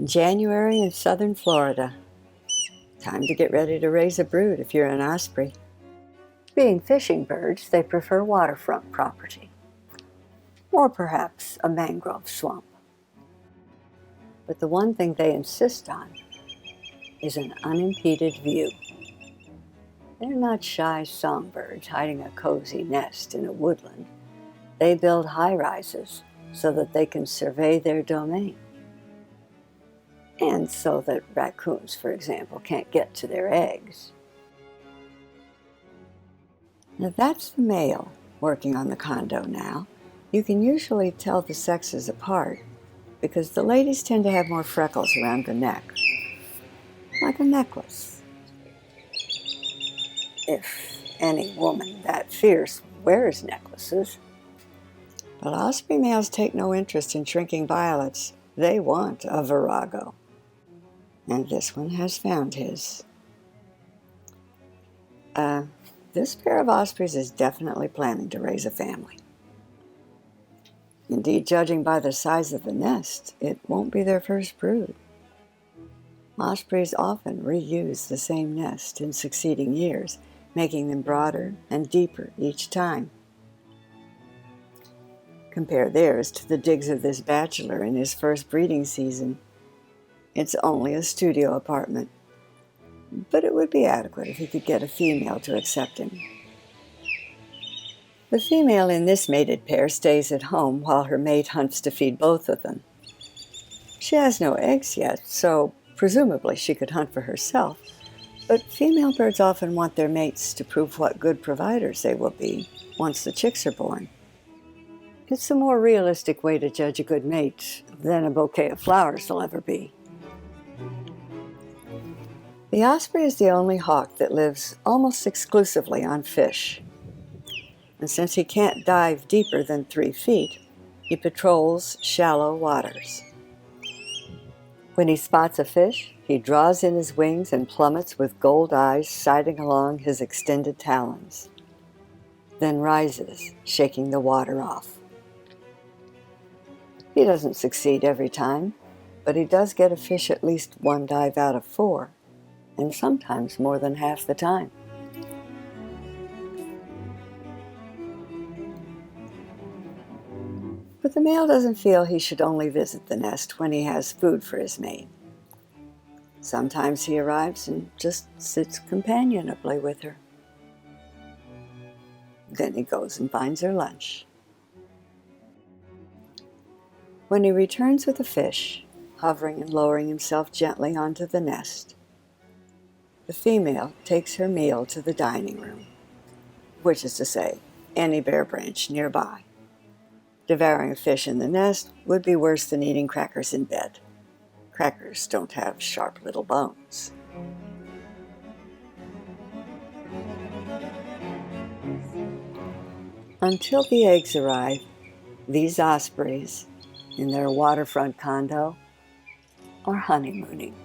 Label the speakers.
Speaker 1: January in southern Florida. Time to get ready to raise a brood if you're an osprey. Being fishing birds, they prefer waterfront property, or perhaps a mangrove swamp. But the one thing they insist on is an unimpeded view. They're not shy songbirds hiding a cozy nest in a woodland. They build high-rises so that they can survey their domain. And so that raccoons, for example, can't get to their eggs. Now that's the male working on the condo now. You can usually tell the sexes apart because the ladies tend to have more freckles around the neck, like a necklace. If any woman that fierce wears necklaces. But osprey males take no interest in shrinking violets. They want a virago. And this one has found his. This pair of ospreys is definitely planning to raise a family. Indeed, judging by the size of the nest, it won't be their first brood. Ospreys often reuse the same nest in succeeding years, making them broader and deeper each time. Compare theirs to the digs of this bachelor in his first breeding season. It's only a studio apartment, but it would be adequate if he could get a female to accept him. The female in this mated pair stays at home while her mate hunts to feed both of them. She has no eggs yet, so presumably she could hunt for herself, but female birds often want their mates to prove what good providers they will be once the chicks are born. It's a more realistic way to judge a good mate than a bouquet of flowers will ever be. The osprey is the only hawk that lives almost exclusively on fish. And since he can't dive deeper than 3 feet, he patrols shallow waters. When he spots a fish, he draws in his wings and plummets with gold eyes sighting along his extended talons, then rises, shaking the water off. He doesn't succeed every time, but he does get a fish at least 1 dive out of 4. And sometimes more than half the time. But the male doesn't feel he should only visit the nest when he has food for his mate. Sometimes he arrives and just sits companionably with her. Then he goes and finds her lunch. When he returns with a fish, hovering and lowering himself gently onto the nest, the female takes her meal to the dining room, which is to say, any bare branch nearby. Devouring a fish in the nest would be worse than eating crackers in bed. Crackers don't have sharp little bones. Until the eggs arrive, these ospreys, in their waterfront condo, are honeymooning.